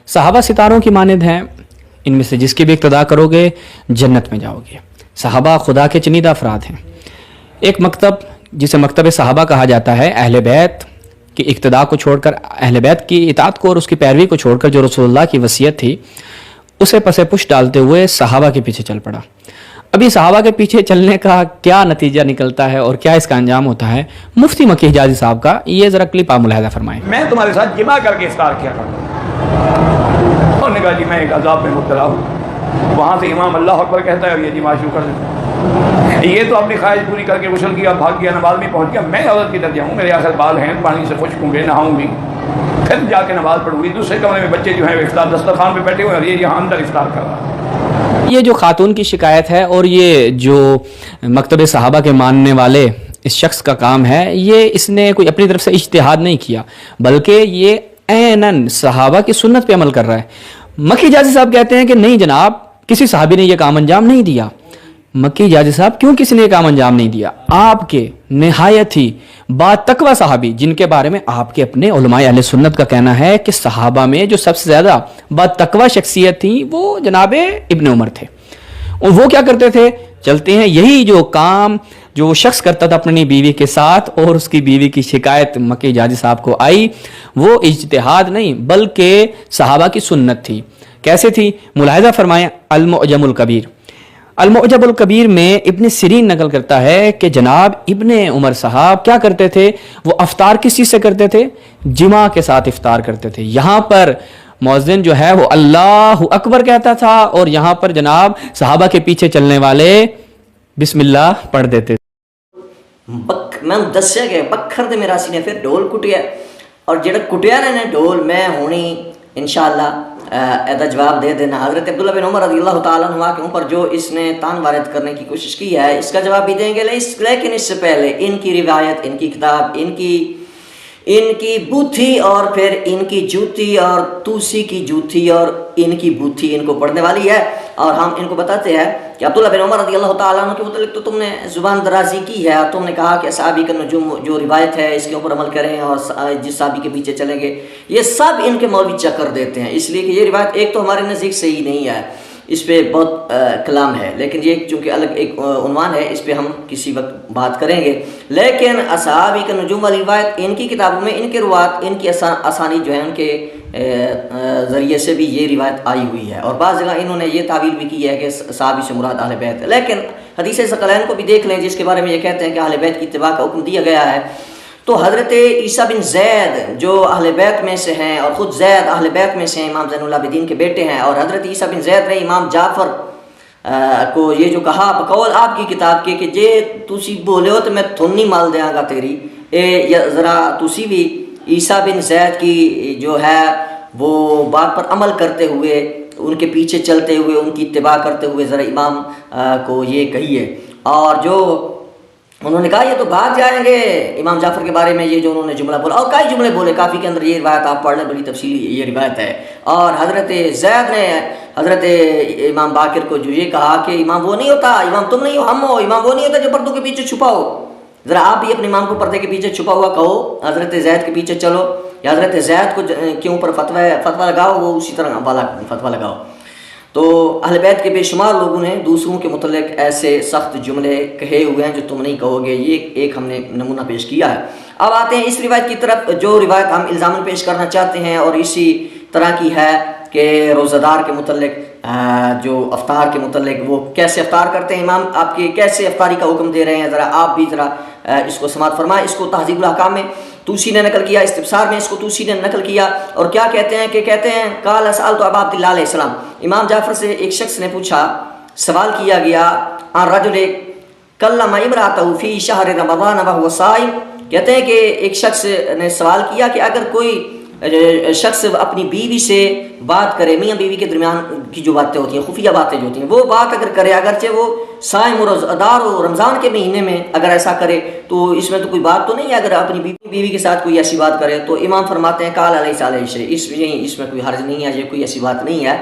صحابہ ستاروں کی مانند ہیں، ان میں سے جس کی بھی اقتدا کرو گے جنت میں جاؤ گے۔ صحابہ خدا کے چنیدہ افراد ہیں۔ ایک مکتب جسے مکتب صحابہ کہا جاتا ہے، اہل بیت کی اقتدا کو چھوڑ کر، اہل بیت کی اطاعت کو اور اس کی پیروی کو چھوڑ کر جو رسول اللہ کی وصیت تھی اسے پس پش ڈالتے ہوئے صحابہ کے پیچھے چل پڑا۔ ابھی صحابہ کے پیچھے چلنے کا کیا نتیجہ نکلتا ہے اور کیا اس کا انجام ہوتا ہے، مفتی مکی حجازی صاحب کا یہ ذرا کلپ آپ ملاحظہ فرمائیں۔ میں تمہارے ساتھ جمع کر کے افطار کیا کرتا ہوں۔ انہوں نے کہا جی میں ایک عذاب میں مبتلا ہوں۔ وہاں سے امام اللہ اکبر کہتا ہے اور یہ جمع شروع کر دیتا ہے۔ یہ تو اپنی خواہش پوری کر کے غسل کیا، بھاگ گیا، نماز میں پہنچ گیا۔ میں عورت کی درجہ ہوں، میرے آخر بال ہیں، پانی سے خشک ہوں گے، نہاؤں گی، پھر جا کے نماز پڑھوں گی۔ دوسرے کمرے میں بچے جو ہیں افطار دسترخوان پہ بیٹھے ہوئے اور یہ یہاں اندر افطار کر رہا ہے۔ یہ جو خاتون کی شکایت ہے اور یہ جو مکتب صحابہ کے ماننے والے اس شخص کا کام ہے، یہ اس نے کوئی اپنی طرف سے اجتہاد نہیں کیا، بلکہ یہ عیناً صحابہ کی سنت پہ عمل کر رہا ہے۔ مکی حجازی صاحب کہتے ہیں کہ نہیں جناب، کسی صحابی نے یہ کام انجام نہیں دیا۔ مکی حجازی صاحب کیوں کسی نے یہ کام انجام نہیں دیا؟ آپ کے نہایت ہی با تقوی صحابی جن کے بارے میں آپ کے اپنے علماء اہل سنت کا کہنا ہے کہ صحابہ میں جو سب سے زیادہ با تقوی شخصیت تھی وہ جناب ابن عمر تھے، اور وہ کیا کرتے تھے؟ چلتے ہیں یہی جو کام جو وہ شخص کرتا تھا اپنی بیوی کے ساتھ، اور اس کی بیوی کی شکایت مکی حجازی صاحب کو آئی، وہ اجتہاد نہیں بلکہ صحابہ کی سنت تھی۔ کیسے تھی؟ ملاحظہ فرمائیں المعجم الکبیر۔ المعجم الکبیر میں ابن سیرین نقل کرتا ہے کہ جناب ابن عمر صاحب کیا کرتے تھے؟ وہ افطار کس چیز سے کرتے تھے؟ جمع کے ساتھ افطار کرتے تھے۔ یہاں پر مؤذن جو ہے وہ اللہ اکبر کہتا تھا اور یہاں پر جناب صحابہ کے پیچھے چلنے والے بسم اللہ پڑھ دیتے تھے۔ میں دسیا گیا بکھر دے میراسی نے پھر ڈول کٹیا، اور جڑا کٹیا نے ڈول میں ہونی انشاءاللہ ایدا جواب دے دینا۔ حضرت عبداللہ بن عمر رضی اللہ تعالیٰ عنہ کے اوپر جو اس نے تان وارد کرنے کی کوشش کی ہے، اس کا جواب بھی دیں گے، لیکن اس سے پہلے ان کی روایت، ان کی کتاب، ان کی بوتھی اور پھر ان کی جوتی اور توسی کی جوتی اور ان کی بوتھی ان کو پڑھنے والی ہے، اور ہم ان کو بتاتے ہیں کہ عبداللہ بن عمر رضی اللہ تعالیٰ عنہ کے متعلق تو تم نے زبان درازی کی ہے، تم نے کہا کہ صحابی کا نجوم جو روایت ہے اس کے اوپر عمل کریں اور جس صحابی کے پیچھے چلیں گے، یہ سب ان کے مولوی چکر دیتے ہیں، اس لیے کہ یہ روایت ایک تو ہمارے نزدیک صحیح نہیں ہے، اس پہ بہت کلام ہے، لیکن یہ چونکہ الگ ایک عنوان ہے، اس پہ ہم کسی وقت بات کریں گے۔ لیکن اصحابی کا نجوم والی روایت ان کی کتابوں میں ان کے روات، ان کی اسانید جو ہیں ان کے ذریعے سے بھی یہ روایت آئی ہوئی ہے، اور بعض جگہ انہوں نے یہ تعویل بھی کی ہے کہ صحابی سے مراد اہل بیت ہے۔ لیکن حدیث ثقلین کو بھی دیکھ لیں جس کے بارے میں یہ کہتے ہیں کہ اہل بیت کی اتباع کا حکم دیا گیا ہے، تو حضرت عیسیٰ بن زید جو اہل بیت میں سے ہیں، اور خود زید اہل بیت میں سے ہیں، امام زین العابدین کے بیٹے ہیں، اور حضرت عیسیٰ بن زید نے امام جعفر کو یہ جو کہا بقول آپ کی کتاب کے کہ جے تسی بولے ہو تو میں تھونی مال دیاں گا تیری، ذرا تسی بھی عیسیٰ بن زید کی جو ہے وہ بات پر عمل کرتے ہوئے، ان کے پیچھے چلتے ہوئے، ان کی اتباع کرتے ہوئے ذرا امام کو یہ کہیے۔ اور جو انہوں نے کہا یہ تو بھاگ جائیں گے امام جعفر کے بارے میں، یہ جو انہوں نے جملہ بولا، اور کئی جملے بولے کافی کے اندر، یہ روایت آپ پڑھ لیں، بڑی تفصیلی یہ روایت ہے۔ اور حضرت زید نے حضرت امام باقر کو جو یہ کہا کہ امام وہ نہیں ہوتا، امام تم نہیں ہو ہم ہو، امام وہ نہیں ہوتا جو پردوں کے پیچھے چھپا ہو، ذرا آپ بھی اپنے امام کو پردے کے پیچھے چھپا ہوا کہو، حضرت زید کے پیچھے چلو، یا حضرت زید کو کے اوپر فتویٰ لگاؤ، وہ اسی طرح والا فتویٰ لگاؤ۔ تو اہل بیت کے بے شمار لوگوں نے دوسروں کے متعلق ایسے سخت جملے کہے ہوئے ہیں جو تم نہیں کہو گے، یہ ایک ہم نے نمونہ پیش کیا ہے۔ اب آتے ہیں اس روایت کی طرف، جو روایت ہم الزاماً پیش کرنا چاہتے ہیں، اور اسی طرح کی ہے کہ روزہ دار کے متعلق، جو افطار کے متعلق وہ کیسے افطار کرتے ہیں، امام آپ کے کیسے افطاری کا حکم دے رہے ہیں، ذرا آپ بھی ذرا اس کو سماعت فرمائیں۔ اس کو تہذیب الاحکام میں توسی نے نقل کیا، استبصار میں اس کو توسی نے نقل کیا، اور کیا کہتے ہیں کہ کہتے ہیں قال سألت ابا عبداللہ علیہ السلام، امام جعفر سے ایک شخص نے پوچھا، سوال کیا گیا، عن رجل کلم امرأته فی شہر رمضان وهو صائم، کہتے ہیں کہ ایک شخص نے سوال کیا کہ اگر کوئی شخص اپنی بیوی سے بات کرے، میاں بیوی کے درمیان کی جو باتیں ہوتی ہیں، خفیہ باتیں جو ہوتی ہیں، وہ بات اگر کرے، اگرچہ وہ صائم و روزہ ہو، رمضان کے مہینے میں اگر ایسا کرے تو اس میں تو کوئی بات تو نہیں ہے، اگر اپنی بیوی کے ساتھ کوئی ایسی بات کرے، تو امام فرماتے ہیں قال علیہ علیہ شیء، اس میں کوئی حرج نہیں ہے، یہ کوئی ایسی بات نہیں ہے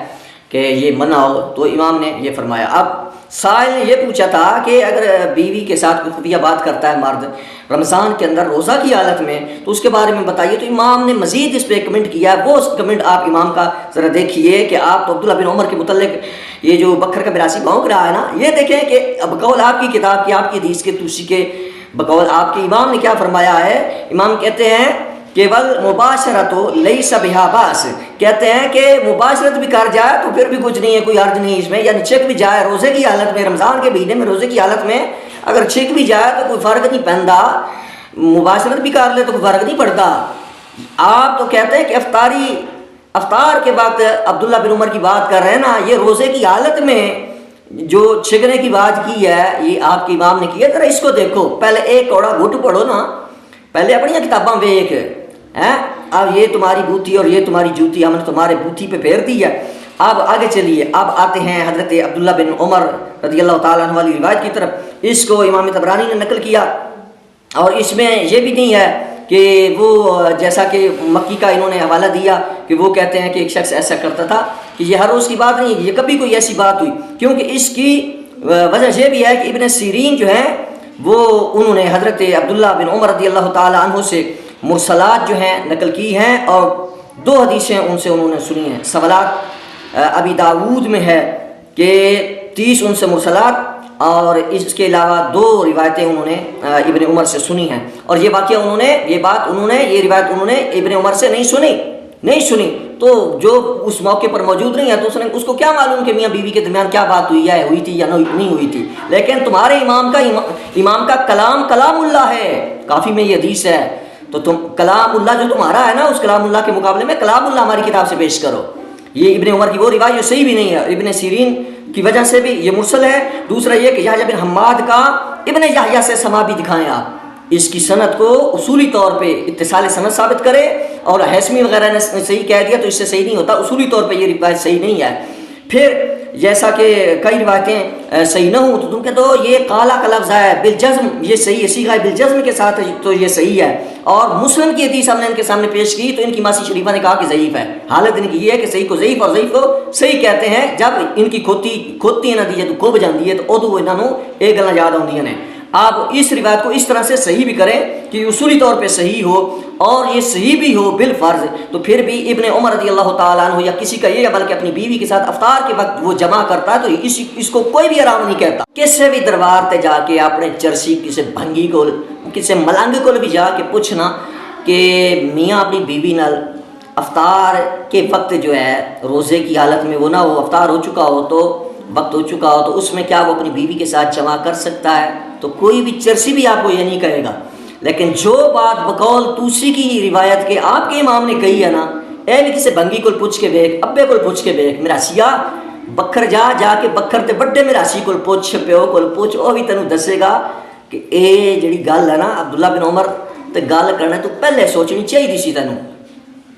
کہ یہ منع ہو، تو امام نے یہ فرمایا۔ اب سائل نے یہ پوچھا تھا کہ اگر بیوی کے ساتھ کوئی خفیہ بات کرتا ہے مرد رمضان کے اندر روزہ کی حالت میں تو اس کے بارے میں بتائیے. تو امام نے مزید اس پہ کمنٹ کیا ہے. وہ کمنٹ آپ امام کا ذرا دیکھیے کہ آپ تو عبداللہ بن عمر کے متعلق یہ جو بکر کا براسی بھونک رہا ہے نا, یہ دیکھیں کہ بقول آپ کی کتاب کی, آپ کی حدیث کے توسی کے بقول آپ کے امام نے کیا فرمایا ہے. امام کہتے ہیں کہ ول مباشرت لیس بہا باس, کہتے ہیں کہ مباشرت بھی کر جائے تو پھر بھی کچھ نہیں ہے, کوئی حرج نہیں اس میں. یعنی چھک بھی جائے روزے کی حالت میں, رمضان کے مہینے میں روزے کی حالت میں اگر چھک بھی جائے تو کوئی فرق نہیں پہنتا, مباشرت بھی کر لے تو کوئی فرق نہیں پڑتا. آپ تو کہتے ہیں کہ افطار کے وقت عبداللہ بن عمر کی بات کر رہے ہیں نا, یہ روزے کی حالت میں جو چھکنے کی بات کی ہے یہ آپ کے امام نے کی ہے. ذرا اس کو دیکھو, پہلے ایک کوڑا گھٹ پڑھو نا, پہلے اپنی کتاباں ویکھ ہیں. اب یہ تمہاری بوتھی اور یہ تمہاری جوتی ہم نے تمہارے بوتھی پہ پھیر دی ہے. اب آگے چلیے, اب آتے ہیں حضرت عبداللہ بن عمر رضی اللہ تعالیٰ عنہ والی روایت کی طرف. اس کو امام طبرانی نے نقل کیا اور اس میں یہ بھی نہیں ہے کہ وہ جیسا کہ مکی کا انہوں نے حوالہ دیا کہ وہ کہتے ہیں کہ ایک شخص ایسا کرتا تھا, کہ یہ ہر روز کی بات نہیں, یہ کبھی کوئی ایسی بات ہوئی. کیونکہ اس کی وجہ یہ بھی ہے کہ ابن سیرین جو ہیں وہ انہوں نے حضرت عبداللہ بن عمر رضی اللہ تعالیٰ عنہ سے مرسلات جو ہیں نقل کی ہیں, اور 2 حدیثیں ان سے انہوں نے سنی ہیں. سوالات ابی داود میں ہے کہ 30 ان سے مرسلات, اور اس کے علاوہ 2 روایتیں انہوں نے ابن عمر سے سنی ہیں. اور یہ واقعہ یہ روایت انہوں نے ابن عمر سے نہیں سنی. تو جو اس موقع پر موجود نہیں ہے تو اس کو کیا معلوم کہ میاں بیوی کے درمیان کیا بات ہوئی ہے, ہوئی تھی یا نہیں ہوئی تھی. لیکن تمہارے امام کا کلام اللہ ہے, کافی میں یہ حدیث ہے. تو تم کلام اللہ جو تمہارا ہے نا, اس کلام اللہ کے مقابلے میں کلام اللہ ہماری کتاب سے پیش کرو. یہ ابن عمر کی وہ روایت جو صحیح بھی نہیں ہے, ابن سیرین کی وجہ سے بھی یہ مرسل ہے. دوسرا یہ کہ یحییٰ بن حماد کا ابن یحییٰ سے سما بھی دکھائیں آپ, اس کی سند کو اصولی طور پہ اتصال سند ثابت کرے. اور حیثمی وغیرہ نے صحیح کہہ دیا تو اس سے صحیح نہیں ہوتا, اصولی طور پہ یہ روایت صحیح نہیں ہے. پھر جیسا کہ کئی روایتیں صحیح نہ ہوں تو تم کہتے ہو یہ قالا کا لفظ ہے بالجزم, یہ صحیح ہے, صیغہ بالجزم کے ساتھ تو یہ صحیح ہے. اور مسلم کی حدیث ہم نے ان کے سامنے پیش کی تو ان کی ماسی شریفہ نے کہا کہ ضعیف ہے. حالت ان کی یہ ہے کہ صحیح کو ضعیف اور ضعیف کو صحیح کہتے ہیں. جب ان کی کھوتی ہے نتیجے تو کھوب جاتی ہے تو ادو انہوں ایک گلاں یاد آدیاں نے. آپ اس روایت کو اس طرح سے صحیح بھی کریں کہ اصولی طور پہ صحیح ہو اور یہ صحیح بھی ہو بالفرض, تو پھر بھی ابن عمر رضی اللہ تعالیٰ عنہ یا کسی کا یہ بلکہ اپنی بیوی کے ساتھ افطار کے وقت وہ جمع کرتا ہے تو اس کو کوئی بھی حرام نہیں کہتا. کسی بھی دربار تے جا کے اپنے چرسی کسی بھنگی کو کسی ملنگ کو بھی جا کے پوچھنا کہ میاں اپنی بیوی نال افطار کے وقت جو ہے روزے کی حالت میں وہ نہ ہو, افطار ہو چکا ہو تو وقت ہو چکا ہو تو اس میں کیا وہ اپنی بیوی کے ساتھ جمع کر سکتا ہے, تو کوئی بھی چرسی بھی آپ کو یہ نہیں کہے گا. لیکن جو بات بقول توسی کی روایت کے آپ کے امام نے کہی ہے نا, اے بھی کسی بھنگی کو پوچھ کے بیک, ابے کو پوچھ کے بیک, میرا سیا بکھر جا کے بکھر تے بڑے میرا سی کو پوچھ, پیو کو پوچھ, وہ بھی تینوں دسے گا کہ اے جڑی گل ہے نا عبداللہ بن عمر تے گل کرنا تو پہلے سوچنی چاہیے سی تینوں.